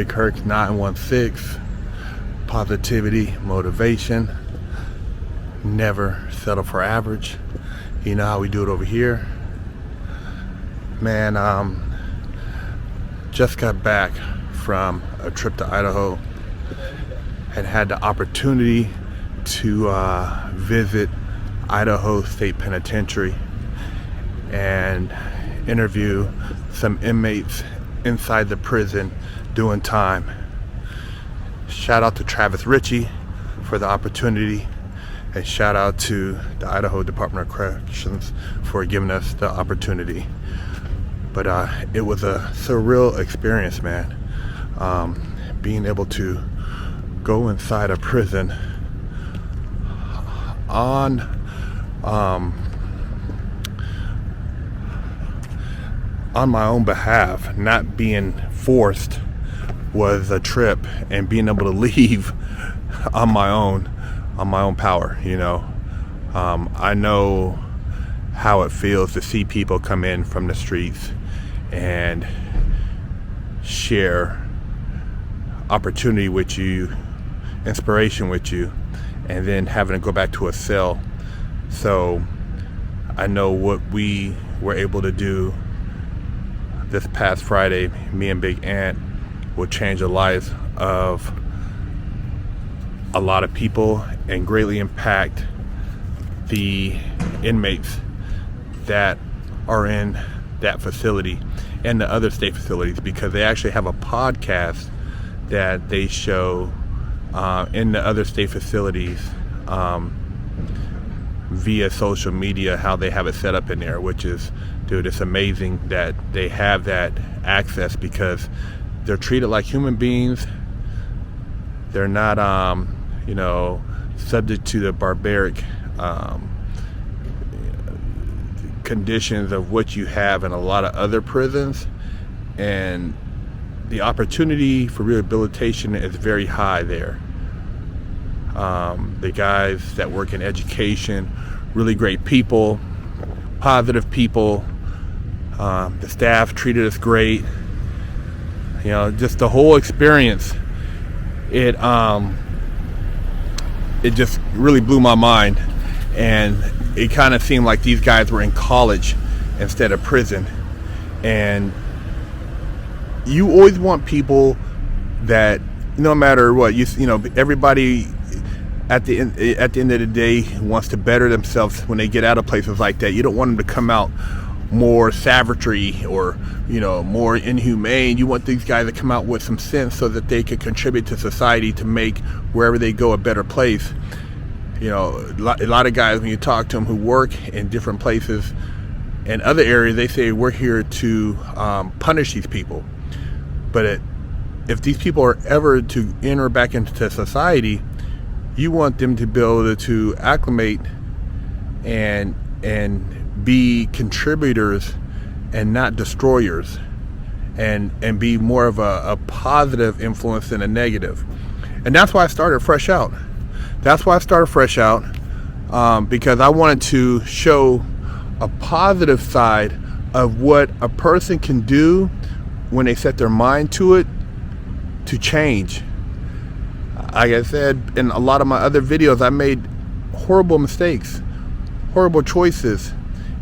Big Herc916. Positivity, motivation, never settle for average. You know how we do it over here. Man, just got back from a trip to Idaho and had the opportunity to visit Idaho State Penitentiary and interview some inmates inside the prison doing time. Shout out to Travis Ritchie for the opportunity, and shout out to the Idaho Department of Corrections for giving us the opportunity. But it was a surreal experience, man. Being able to go inside a prison on my own behalf, not being forced, was a trip, and being able to leave on my own power. You know, I know how it feels to see people come in from the streets and share opportunity with you, inspiration with you, and then having to go back to a cell. So I know what we were able to do this past Friday, me and Big Ant, will change the lives of a lot of people and greatly impact the inmates that are in that facility and the other state facilities, because they actually have a podcast that they show in the other state facilities via social media, how they have it set up in there, which is, dude, it's amazing that they have that access, because they're treated like human beings. They're not subject to the barbaric conditions of what you have in a lot of other prisons, and the opportunity for rehabilitation is very high there. The guys that work in education, really great people, positive people. The staff treated us great. You know, just the whole experience, it just really blew my mind. And it kind of seemed like these guys were in college instead of prison. And you always want people that, no matter what, everybody at the end of the day wants to better themselves when they get out of places like that. You don't want them to come out more savagery or more inhumane. You want these guys to come out with some sense so that they can contribute to society to make wherever they go a better place. A lot of guys, when you talk to them who work in different places in other areas, they say we're here to punish these people. But if these people are ever to enter back into society, you want them to be able to acclimate and be contributors and not destroyers, and be more of a positive influence than a negative. And that's why I started Fresh Out. Because I wanted to show a positive side of what a person can do when they set their mind to it, to change. Like I said in a lot of my other videos, I made horrible mistakes, horrible choices,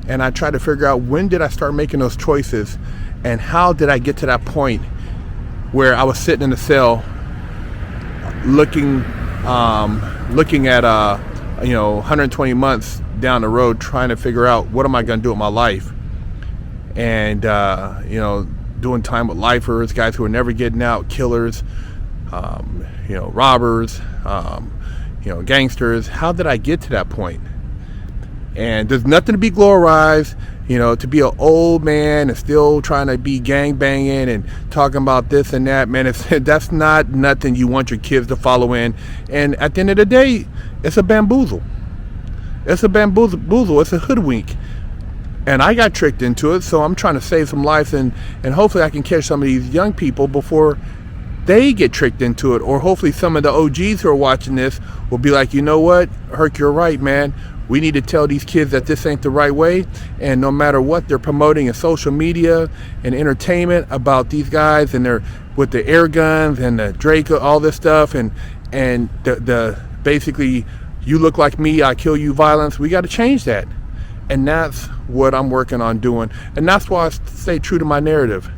and I tried to figure out, when did I start making those choices, and how did I get to that point where I was sitting in the cell looking at 120 months down the road, trying to figure out, what am I going to do with my life? And doing time with lifers, guys who are never getting out, killers, robbers, gangsters. How did I get to that point? And there's nothing to be glorified, to be an old man and still trying to be gang banging and talking about this and that, man. That's not nothing you want your kids to follow in. And at the end of the day, it's a bamboozle. It's a hoodwink. And I got tricked into it, so I'm trying to save some lives, and hopefully I can catch some of these young people before they get tricked into it. Or hopefully some of the OGs who are watching this will be like, you know what, Herc, you're right, man. We need to tell these kids that this ain't the right way, and no matter what they're promoting in social media and entertainment about these guys and with the air guns and the Draco, all this stuff, and the basically, you look like me, I kill you violence. We got to change that. And that's what I'm working on doing. And that's why I stay true to my narrative.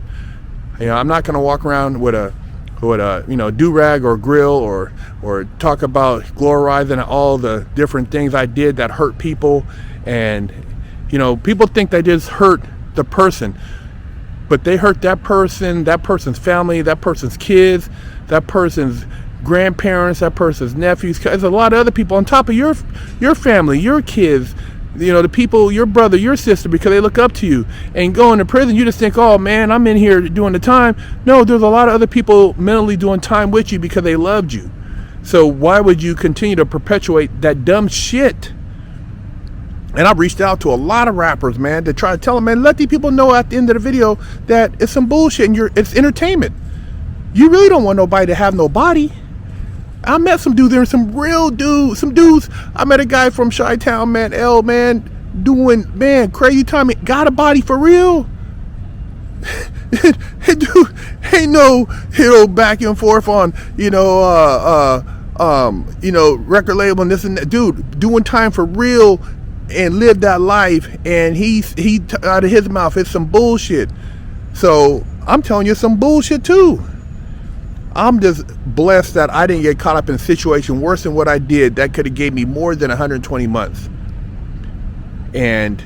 I'm not going to walk around with a do-rag or grill or talk about glorizing all the different things I did that hurt people. And people think they just hurt the person, but they hurt that person's family, that person's kids, that person's grandparents, that person's nephews. There's a lot of other people on top of your family, your kids, the people, your brother, your sister, because they look up to you. And going to prison, you just think, oh man, I'm in here doing the time. No, there's a lot of other people mentally doing time with you because they loved you. So why would you continue to perpetuate that dumb shit? And I've reached out to a lot of rappers, man, to try to tell them, man, let these people know at the end of the video that it's some bullshit and it's entertainment. You really don't want nobody to have no body. I met some dudes there, some dudes. I met a guy from Chi-Town, man, doing, man, crazy time. Got a body for real. Dude, ain't no, back and forth on, record label and this and that. Dude, doing time for real and live that life. And he out of his mouth, it's some bullshit. So I'm telling you some bullshit too. I'm just blessed that I didn't get caught up in a situation worse than what I did that could have gave me more than 120 months. And,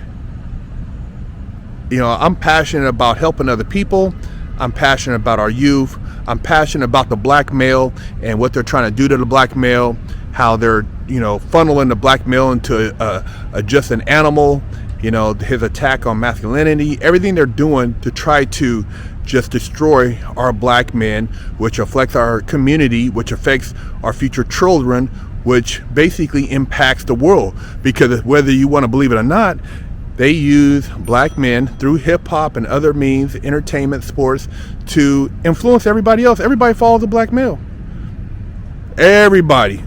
I'm passionate about helping other people. I'm passionate about our youth. I'm passionate about the black male and what they're trying to do to the black male, how they're, funneling the black male into just an animal, his attack on masculinity, everything they're doing to try to just destroy our black men, which affects our community, which affects our future children, which basically impacts the world. Because whether you want to believe it or not, they use black men through hip-hop and other means, entertainment, sports, to influence everybody else. Everybody follows the black male. Everybody.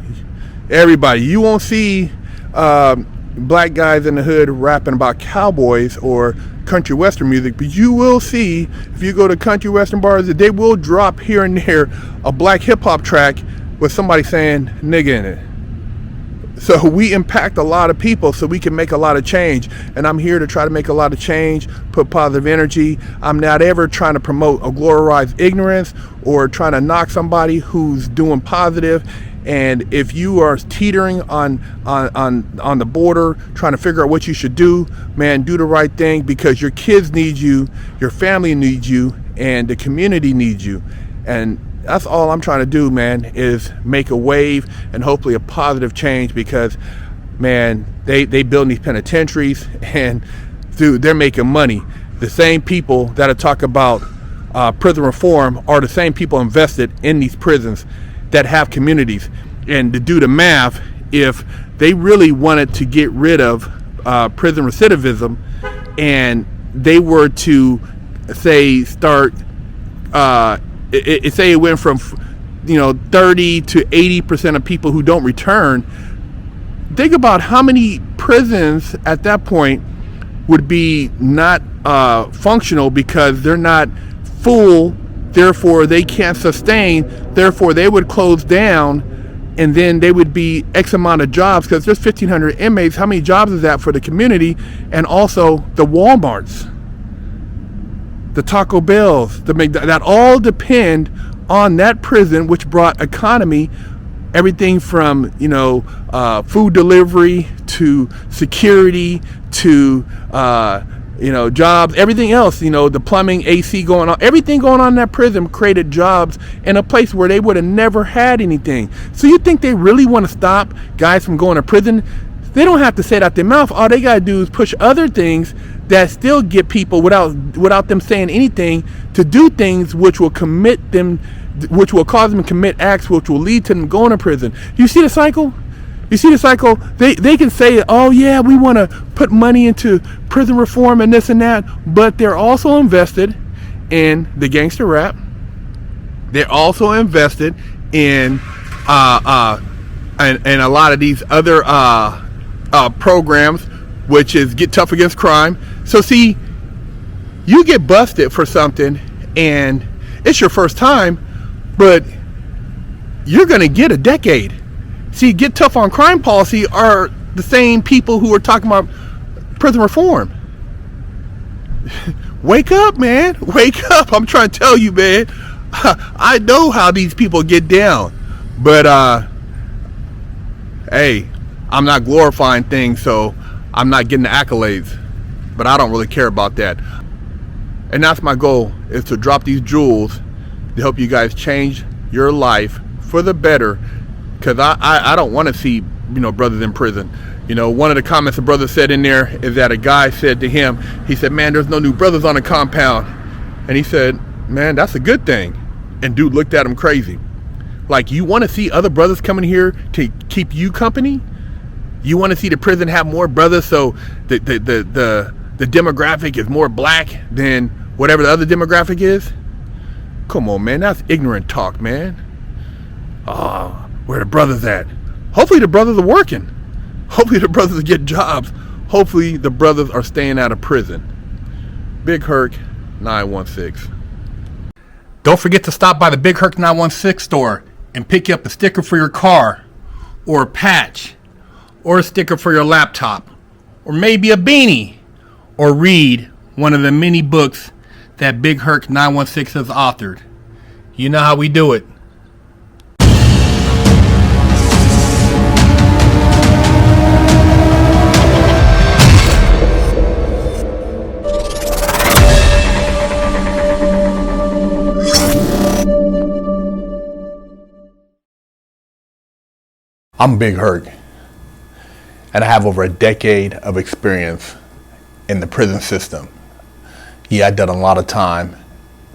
You won't see black guys in the hood rapping about cowboys or country western music, but you will see, if you go to country western bars, that they will drop here and there a black hip-hop track with somebody saying nigga in it. So we impact a lot of people so we can make a lot of change, and I'm here to try to make a lot of change, put positive energy. I'm not ever trying to promote or glorify ignorance or trying to knock somebody who's doing positive. And if you are teetering on the border, trying to figure out what you should do, man, do the right thing, because your kids need you, your family needs you, and the community needs you. And that's all I'm trying to do, man, is make a wave and hopefully a positive change, because, man, they build these penitentiaries and, dude, they're making money. The same people that talk about prison reform are the same people invested in these prisons that have communities. And to do the math, if they really wanted to get rid of prison recidivism, and they were to say start say it went from 30 to 80% of people who don't return, think about how many prisons at that point would be not functional because they're not full. Therefore, they can't sustain. Therefore, they would close down, and then they would be X amount of jobs, because there's 1,500 inmates. How many jobs is that for the community? And also the Walmarts, the Taco Bells, that all depend on that prison, which brought economy, everything from food delivery to security to jobs, everything else, the plumbing, AC going on, everything going on in that prison created jobs in a place where they would have never had anything. So you think they really want to stop guys from going to prison? They don't have to say it out their mouth. All they got to do is push other things that still get people without them saying anything to do things which will cause them to commit acts which will lead to them going to prison. You see the cycle? They can say, oh yeah, we want to put money into prison reform and this and that, but they're also invested in the gangster rap. They're also invested in and a lot of these other programs, which is Get Tough Against Crime. So see, you get busted for something, and it's your first time, but you're going to get a decade. See, Get Tough on Crime policy are the same people who are talking about prison reform. Wake up, man. Wake up. I'm trying to tell you, man. I know how these people get down. But, hey, I'm not glorifying things, so I'm not getting the accolades. But I don't really care about that. And that's my goal, is to drop these jewels to help you guys change your life for the better. Because I don't want to see, brothers in prison. One of the comments the brother said in there is that a guy said to him, he said, man, there's no new brothers on the compound. And he said, man, that's a good thing. And dude looked at him crazy. Like, you want to see other brothers coming here to keep you company? You want to see the prison have more brothers so the demographic is more black than whatever the other demographic is? Come on, man, that's ignorant talk, man. Oh, where the brothers at? Hopefully the brothers are working. Hopefully the brothers get jobs. Hopefully the brothers are staying out of prison. Big Herc916. Don't forget to stop by the Big Herc916 store and pick up a sticker for your car, or a patch, or a sticker for your laptop, or maybe a beanie, or read one of the many books that Big Herc916 has authored. You know how we do it. I'm Big Herc, and I have over a decade of experience in the prison system. Yeah, I've done a lot of time,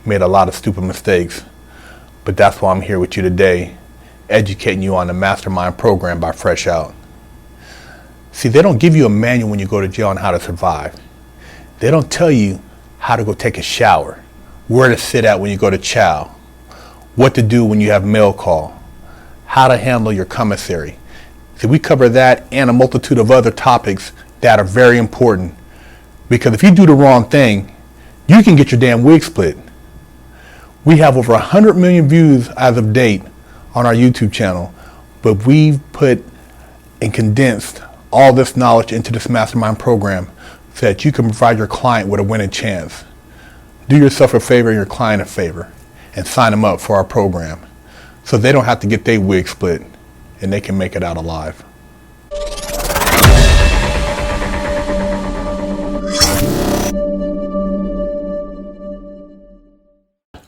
made a lot of stupid mistakes, but that's why I'm here with you today, educating you on the Mastermind program by Fresh Out. See, they don't give you a manual when you go to jail on how to survive. They don't tell you how to go take a shower, where to sit at when you go to chow, what to do when you have mail call, how to handle your commissary. See, we cover that and a multitude of other topics that are very important, because if you do the wrong thing, you can get your damn wig split. We have over 100 million views as of date on our YouTube channel, but we've put and condensed all this knowledge into this Mastermind program so that you can provide your client with a winning chance. Do yourself a favor and your client a favor and sign them up for our program, so they don't have to get their wig split and they can make it out alive.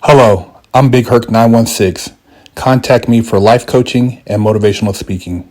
Hello, I'm Big Herc916. Contact me for life coaching and motivational speaking.